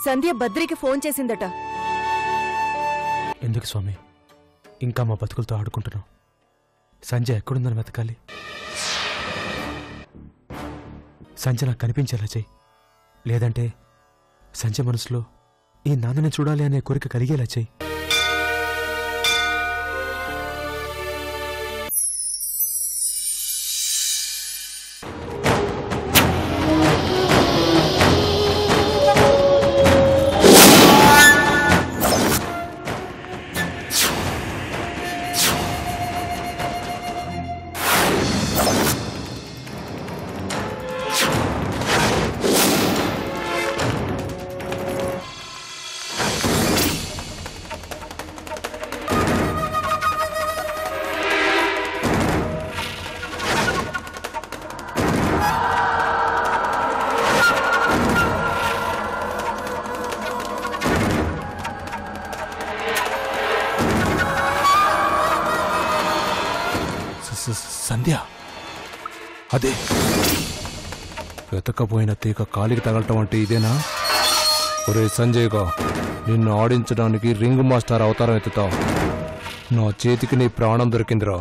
సంధ్య బద్రికి phone చేసిందట. ఎందుకు స్వామి ఇంకా మా బతుకులతో ఆడుకుంటున్నావు? సంజయ్ ఎక్కడుందని వెతకాలి. సంజయ్ నాకు కనిపించేలా చెయ్యి. లేదంటే సంజయ్ మనసులో ఈ నాన్నని చూడాలి అనే కోరిక కలిగేలా చెయ్యి. సంధ్య అదే వెతకపోయిన తీగ కాలికి తగలటం అంటే ఇదేనా? ఒరే సంజయ్గా, నిన్ను ఆడించడానికి రింగ్ మాస్టర్ అవతారం ఎత్తుతావు. నా చేతికి నీ ప్రాణం దొరికిందిరా.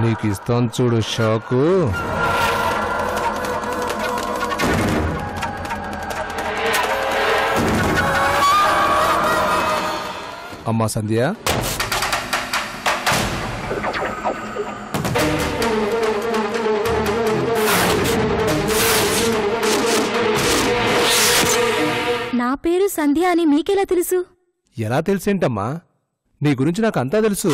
నీకు ఇస్తాను చూడు షాకు. అమ్మా సంధ్య, నా పేరు సంధ్య అని మీకెలా తెలుసు? ఎలా తెలిసేంటమ్మా? నీ గురించి నాకు అంతా తెలుసు.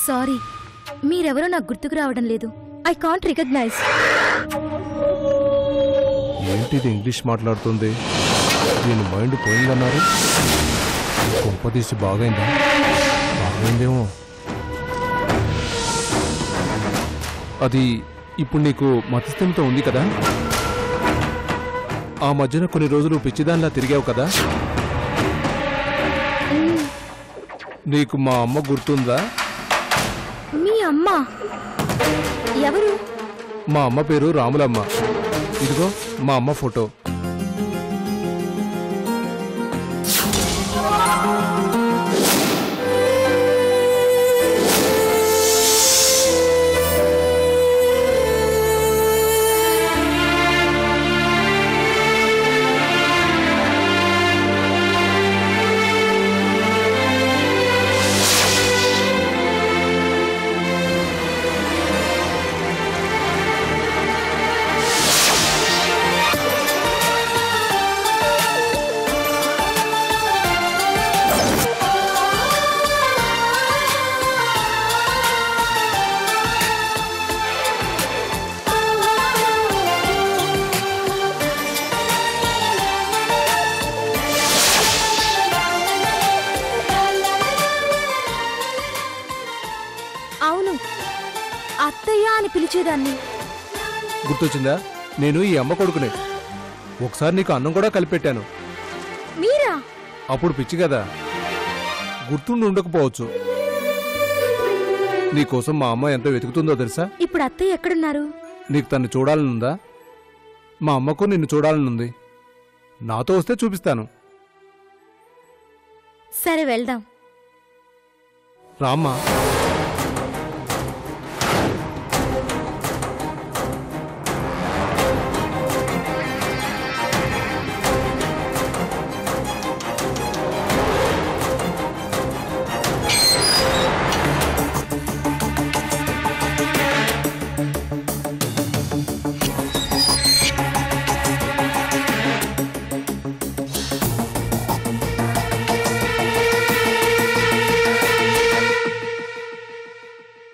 సారీ, మీరెవరో నాకు గుర్తుకు రావడం లేదు. I can't recognise. ఏంటిది ఇంగ్లీష్ మాట్లాడుతుంది? దీని మైండ్ పోయిందన్నారు. కొంపదీసి బాగైందా? బాగైందేమో. అది ఇప్పుడు నీకు మతిస్థిమితో ఉంది కదా? ఆ మధ్యన కొన్ని రోజులు పిచ్చిదానిలా తిరిగావు కదా? నీకు మా అమ్మ గుర్తుందా? మీ అమ్మ ఎవరు? మా అమ్మ పేరు రాములమ్మ. ఇదిగో మా అమ్మ ఫోటో. అత్తయ్య అని పిలిచేదాన్ని. గుర్తొచ్చిందా? నేను ఈ అమ్మ కొడుకునే. ఒకసారి నీకు అన్నం కూడా కలిపెట్టాను. మీరా? అప్పుడు పిచ్చి కదా, గుర్తుండి ఉండకపోవచ్చు. నీకోసం మా అమ్మ ఎంత వెతుకుతుందో తెలుసా? ఇప్పుడు అత్తయ్య ఎక్కడున్నారు? నీకు తను చూడాలనుందా? మా అమ్మకు నిన్ను చూడాలనుంది. నాతో వస్తే చూపిస్తాను. సరే వెళ్దాం. రామ్మా.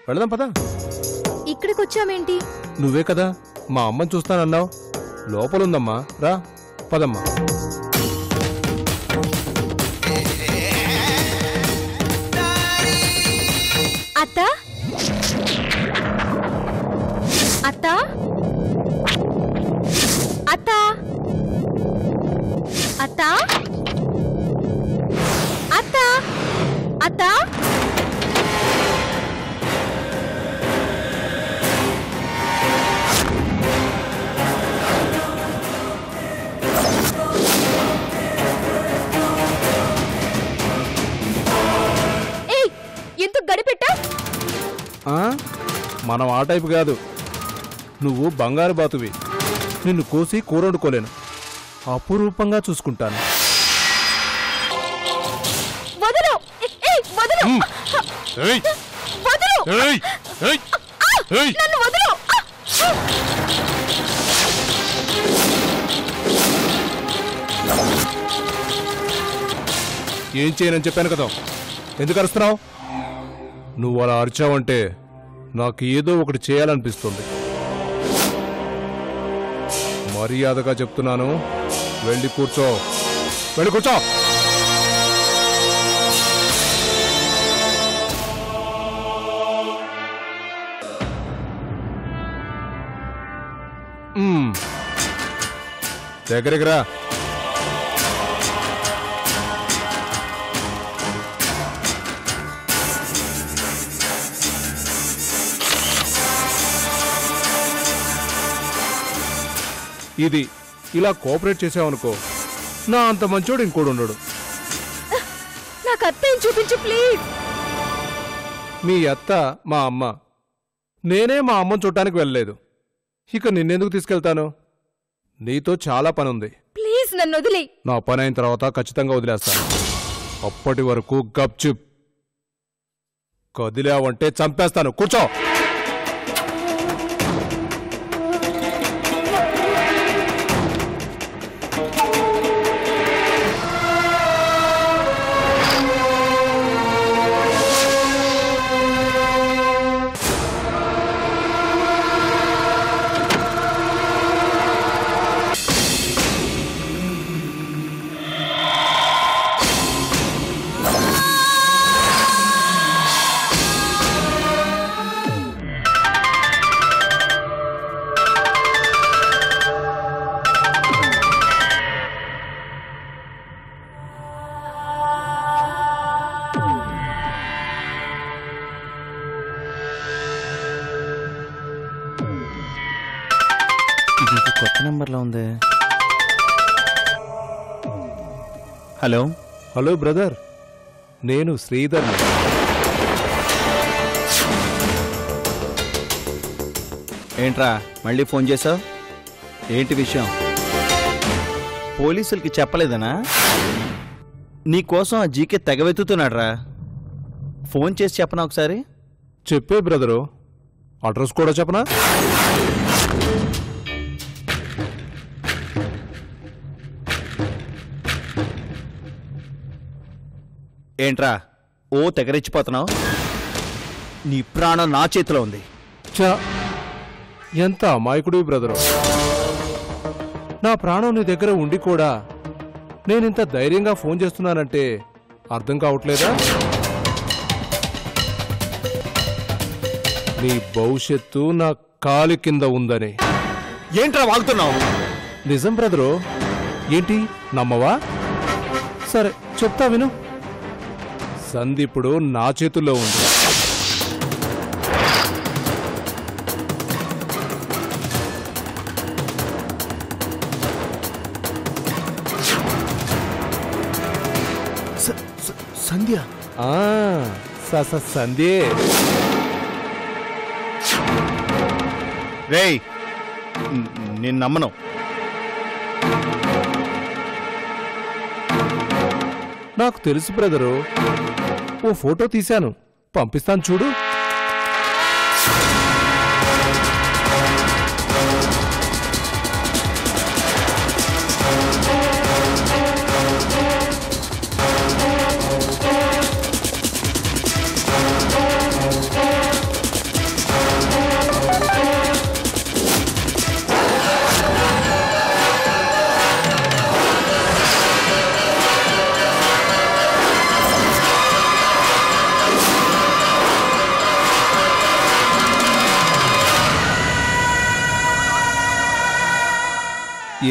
వెళదాం పదా. ఇక్కడికి వచ్చామేంటి? నువ్వే కదా మా అమ్మని చూస్తానన్నావు. లోపలుందమ్మా, రా పదమ్మా. అత్త, అత్త, అత్త, అత్త, అత్త, అత్త. మనం ఆ టైపు కాదు. నువ్వు బంగారు బాతువి. నిన్ను కోసి కూరొండుకోలేను. అపురూపంగా చూసుకుంటాను. వదలు! వదలు! వదలు! నన్ను వదలు! ఏం చేయనని చెప్పాను కదా, ఎందుకు అరుస్తున్నావు? నువ్వు అలా అరిచావంటే నాకు ఏదో ఒకటి చేయాలనిపిస్తుంది. మర్యాదగా చెప్తున్నాను, వెళ్ళి కూర్చో. వెళ్ళి కూర్చో. దగ్గరికి రా. ఇది ఇలా కోఆపరేట్ చేసావనుకో, నా అంత మంచోడు ఇంకోడు ఉండడు. నాకు అత్తయ్య చూపించు ప్లీజ్. మీ అత్త మా అమ్మ. నేనే మా అమ్మని చూడటానికి వెళ్ళలేదు. ఇక నిన్నెందుకు తీసుకెళ్తాను? నీతో చాలా పనుంది. ప్లీజ్ నన్ను వదిలే. నా పని అయిన తర్వాత ఖచ్చితంగా వదిలేస్తాను. అప్పటి వరకు గప్చుప్. కదిలావంటే చంపేస్తాను. కూర్చో. కొత్త నంబర్లో ఉంది. హలో. హలో బ్రదర్, నేను శ్రీధర్. ఏంట్రా మళ్ళీ ఫోన్ చేసావు? ఏంటి విషయం? పోలీసులకి చెప్పలేదనా? నీకోసం ఆ జీకే తెగవెత్తుతున్నాడ్రా. ఫోన్ చేసి చెప్పనా ఒకసారి? చెప్పే బ్రదరు. అడ్రస్ కూడా చెప్పనా? ఏంట్రా ఓ తెగరెచ్చిపోతున్నావు? నీ ప్రాణం నా చేతిలో ఉంది. చా, ఎంత అమాయకుడివి బ్రదరు. నా ప్రాణం నీ దగ్గర ఉండి కూడా నేనింత ధైర్యంగా ఫోన్ చేస్తున్నానంటే అర్థం కావట్లేదా? నీ భవిష్యత్తు నా కాలి కింద ఉందని. ఏంట్రా వాగుతున్నావు? నిజం బ్రదరు. ఏంటి నమ్మవా? సరే చెప్తా విను. సందీపుడు నా చేతుల్లో ఉంది. సంధ్య? సంధ్యే. రేయ్, నేను నమ్మను. నాకు తెలుసు బ్రదరు. ఓ ఫోటో తీశాను, పంపిస్తాను చూడు.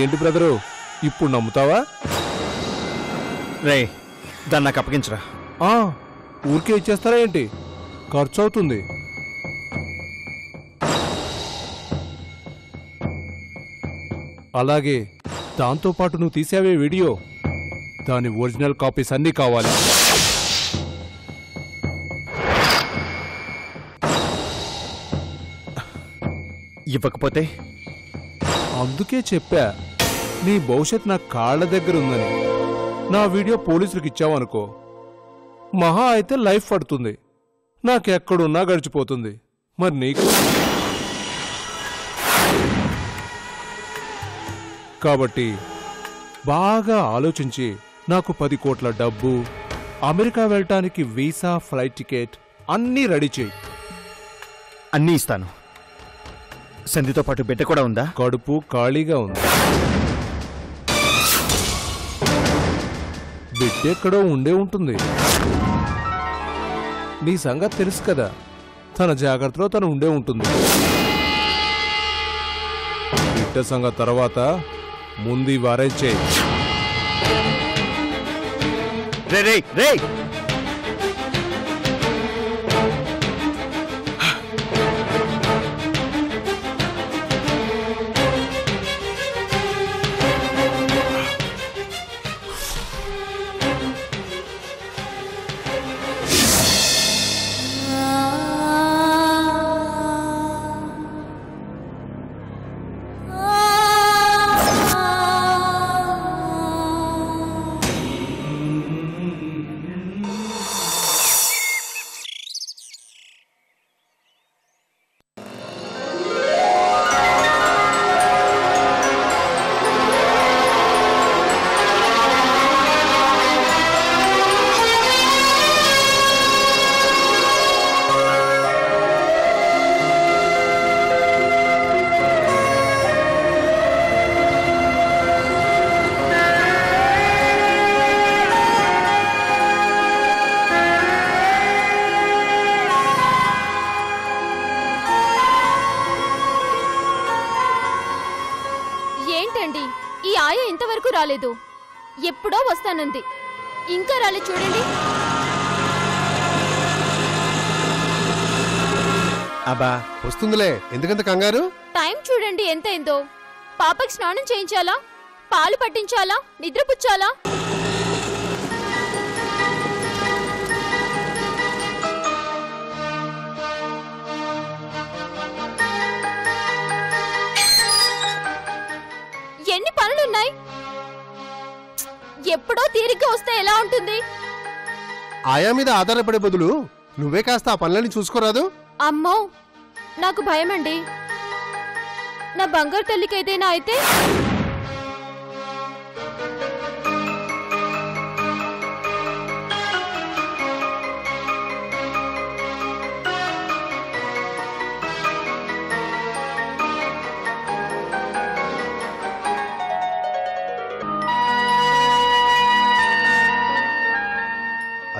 ఏంటి బ్రదరు, ఇప్పుడు నమ్ముతావా? రే, దాన్ని నాకు అప్పగించరా. ఊరికే ఇచ్చేస్తారా ఏంటి? ఖర్చు అవుతుంది. అలాగే దాంతోపాటు నువ్వు తీసావే వీడియో, దాని ఒరిజినల్ కాపీస్ అన్నీ కావాలి. ఇవ్వకపోతే అందుకే చెప్పా నీ భవిష్యత్ నా కాళ్ళ దగ్గర ఉందని. నా వీడియో పోలీసులకు ఇచ్చావనుకో, మహా అయితే లైఫ్ పడుతుంది, నాకెక్కడున్నా గడిచిపోతుంది. మరి నీకు? కాబట్టి బాగా ఆలోచించి నాకు 10 కోట్ల డబ్బు, అమెరికా వెళ్ళటానికి వీసా, ఫ్లైట్ టికెట్ అన్నీ రెడీ చేయి. అన్నీ ఇస్తాను. సంధితో పాటు బిడ్డ కూడా ఉందా? కడుపు ఖాళీగా ఉంది. బిడ్డెక్కడో ఉండే ఉంటుంది. నీ సంగతి తెలుసు కదా, తన జాగ్రత్తలో తను ఉండే ఉంటుంది. బిడ్డ సంగతి తర్వాత ముందు వారే చేయి. రే రే రే ఏంటండి ఈ ఆయ ఇంతవరకు రాలేదు? ఎప్పుడో వస్తానంది, ఇంకా రాలేదు చూడండి. అబ్బా వస్తుందిలే, ఎందుకంత కంగారు? టైం చూడండి ఎంత అయిందో. పాపకి స్నానం చేయించాలా, పాలు పట్టించాలా, నిద్రపుచ్చాలా? ఎన్ని పనులున్నాయి? ఎప్పుడో తీరిగ్గా వస్తే ఎలా ఉంటుంది? ఆయా మీద ఆధారపడే బదులు నువ్వే కాస్త ఆ పనులని చూసుకోరాదు? అమ్మో, నాకు భయమండి. నా బంగారు తల్లికైతేనా అయితే?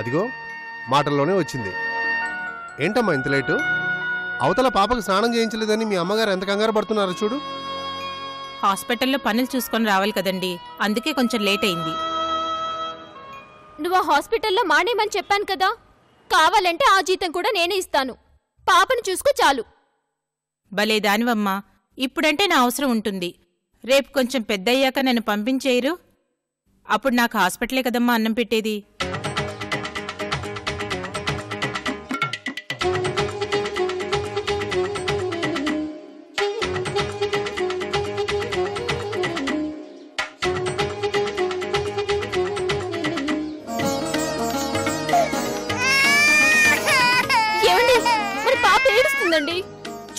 అదిగో మాటల్లోనే వచ్చింది. ఏంటమ్మా ఇంత లేటు? అవతల పాపకు స్నానం చేయించలేదని మీ అమ్మగారు ఎంత కంగారు పడుతున్నారో చూడు. హాస్పిటల్లో పనులు చూసుకొని రావాలి కదండి, అందుకే కొంచెం లేట్ అయింది. నువ్వు ఆ హాస్పిటల్లో మానేమని చెప్పాను కదా, కావాలంటే ఆ జీతం కూడా నేనే ఇస్తాను. పాపను చూసుకో చాలు. భలే దానివమ్మా, ఇప్పుడంటే నా అవసరం ఉంటుంది. రేపు కొంచెం పెద్దయ్యాక నన్ను పంపించేయరు? అప్పుడు నాకు హాస్పిటలే కదమ్మా అన్నం పెట్టేది.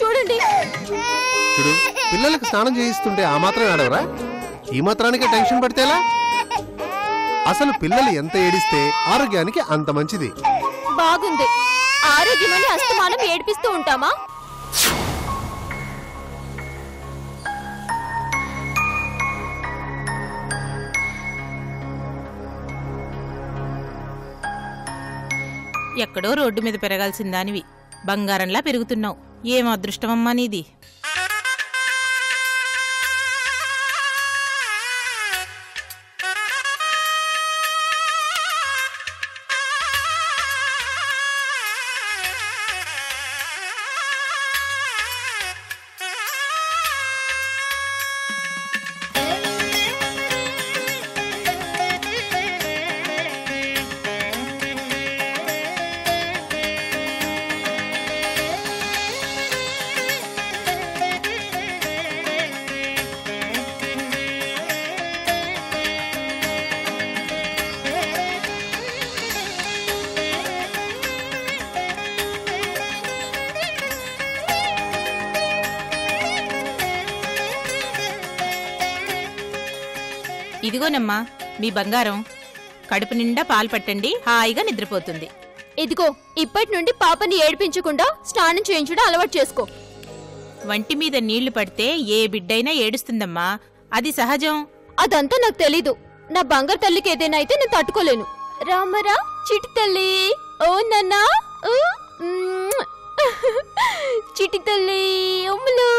చూడండి, చూడు, పిల్లలకు స్నానం చేయిస్తుంటే ఆ మాత్రం ఆడవరా? ఈ మాత్రానికే టెన్షన్ పడితేలా? అసలు పిల్లలు ఎంత ఏడిస్తే ఆరోగ్యానికి అంత మంచిది. బాగుంది. ఆరోగ్యమని అస్తమానం ఏడిపిస్తూ ఉంటామా? ఎక్కడో రోడ్డు మీద పెరగాల్సిందానివి బంగారంలా పెరుగుతున్నావు. ఏం అదృష్టమమ్మా నీది. ఇదిగోనమ్మా మీ బంగారం. కడుపు నిండా పాలు పట్టండి, హాయిగా నిద్రపోతుంది. ఇదిగో ఇప్పటి నుండి పాపని ఏడిపించకుండా స్నానం చేయించడం అలవాటు చేసుకో. వంటి మీద నీళ్లు పడితే ఏ బిడ్డైనా ఏడుస్తుందమ్మా, అది సహజం. అదంతా నాకు తెలీదు. నా బంగారు తల్లికి ఏదైనా అయితే నేను తట్టుకోలేను. రామరా చిటి తల్లి, ఓ నాన్నా, చిటి తల్లి ఉమ్ములు.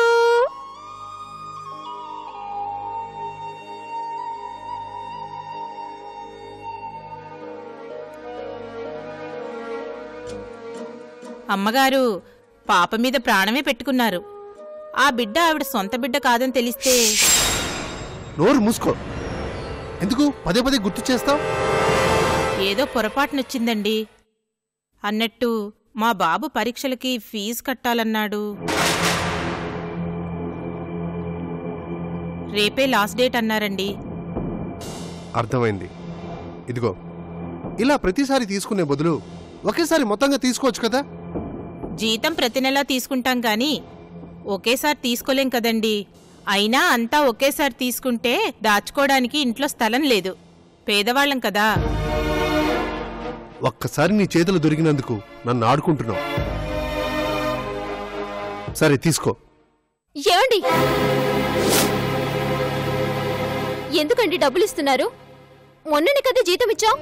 అమ్మగారు పాప మీద ప్రాణమే పెట్టుకున్నారు. ఆ బిడ్డ ఆవిడ సొంత బిడ్డ కాదని తెలిస్తే. నోరు మూసుకో. ఎందుకు పదే పదే గుర్తు చేస్తావు? ఏదో పొరపాటునొచ్చిందండి. అన్నట్టు మా బాబు పరీక్షలకి ఫీజు కట్టాలన్నాడు. రేపే లాస్ట్ డేట్ అన్నారండి. అర్థమైంది. ఇదిగో ఇలా ప్రతిసారి తీసుకునే బదులు ఒకేసారి మొత్తంగా తీసుకోవచ్చు కదా. జీతం ప్రతి నెలా తీసుకుంటాం గాని ఒకేసారి తీసుకోలేం కదండి. అయినా అంతా ఒకేసారి తీసుకుంటే దాచుకోవడానికి ఇంట్లో స్థలం లేదు. పేదవాళ్ళం కదా. ఒక్కసారి నీ చేతులు దొరికినందుకు నన్ను ఆడుకుంటున్నావు. సరే తీసుకో. ఏమండి, ఎందుకండి డబ్బులు ఇస్తున్నారు? మొన్ననే కదా జీతం ఇచ్చావు.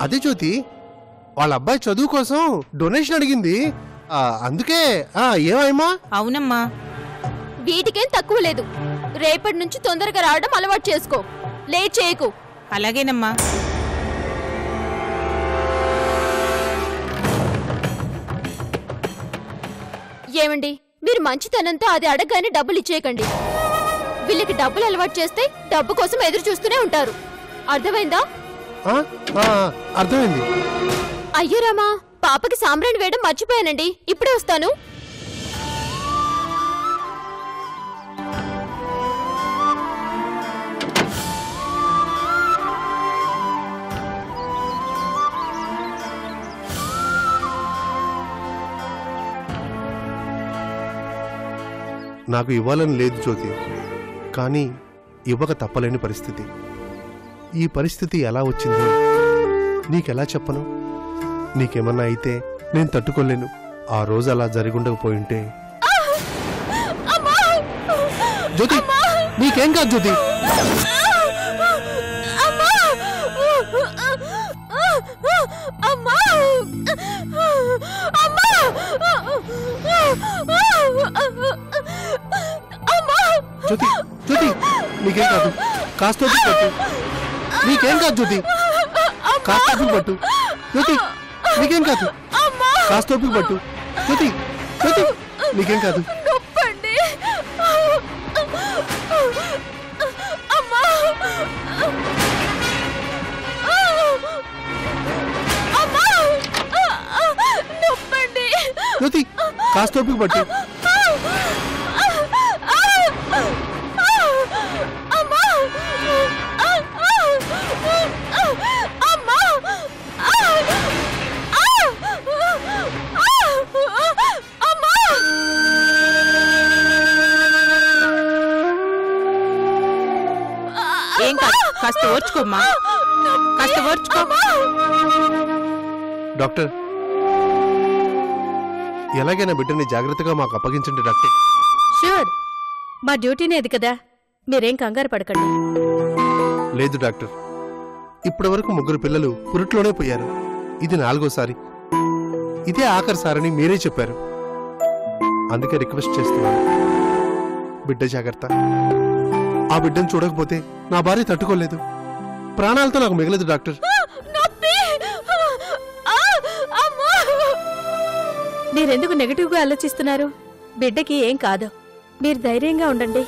అదే జ్యోతి, వాళ్ళ అబ్బాయి చదువు కోసం డొనేషన్ అడిగింది. అందుకే ఏమయ్యమ్మా? అవునమ్మా. వీటికేం తక్కువ లేదు. రేపటి నుంచి తొందరగా రావడం అలవాటు చేసుకో. లేట్ చేయకు. అలాగేనమ్మా. ఏమండి, మీరు మంచితనంతో అది అడగగానే డబ్బులు ఇచ్చేయకండి. వీళ్ళకి డబ్బులు అలవాటు చేస్తే డబ్బు కోసం ఎదురు చూస్తూనే ఉంటారు. అర్థమైందా? అర్థమైంది. అయ్యో రామా, పాపకి సాంబ్రాణి వేయడం మర్చిపోయానండి. ఇప్పుడే వస్తాను. నాకు ఇవ్వాలని లేదు జ్యోతి, కానీ ఇవ్వక తప్పలేని పరిస్థితి. ఈ పరిస్థితి ఎలా వచ్చిందో నీకెలా చెప్పను? నీకేమన్నా అయితే నేను తట్టుకోలేను. ఆ రోజు అలా జరిగుండకపోయింటే. జ్యోతి, నీకేం కాదు జ్యోతి. జ్యోతి, జ్యోతి, నీకేం కాదు. కాస్త పట్టు. నీకేం కాదు జ్యోతి. కాస్త పట్టు. జ్యోతి, నీకేం కాదు. కాస్త పట్టు. జ్యోతి, జ్యోతి, నీకేం కాదు. జ్యోతి, కాస్త పట్టు. ఏం కాదు, కాస్త ఓర్చుకోమ్మా. కాస్త ఓర్చుకో. డాక్టర్, ఎలాగైనా బిడ్డని జాగ్రత్తగా మాకు అప్పగించండి డాక్టర్. షూర్, మా డ్యూటీనే అది కదా. మీరేం కంగారు పడకండి. లేదు డాక్టర్, ఇప్పటి వరకు 3 పిల్లలు పురిట్లోనే పోయారు. ఇది 4వసారి. ఇదే ఆఖరిసారని మీరే చెప్పారు. అందుకే రిక్వెస్ట్ చేస్తున్నాను, బిడ్డ జాగ్రత్త. ఆ బిడ్డను చూడకపోతే నా భార్య తట్టుకోలేదు. ప్రాణాలతో నాకు మిగలదు డాక్టర్. మీరెందుకు నెగటివ్గా ఆలోచిస్తున్నారు? బిడ్డకి ఏం కాదు. మీరు ధైర్యంగా ఉండండి.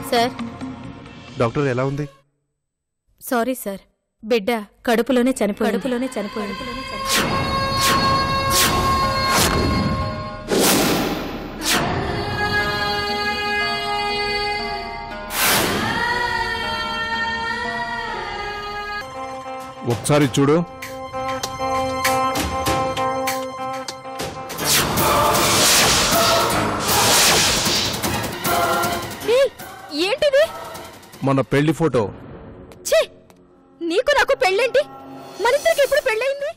సార్, డాక్టర్ ఎలా ఉంది? సారీ సార్, బిడ్డ కడుపులోనే చనిపోయింది. ఒకసారి చూడు. ఏంటిది? మన పెళ్లి ఫోటో. ఛీ, నీకు నాకు పెళ్ళేంటి? మనిద్దరికి ఎప్పుడు పెళ్ళయింది?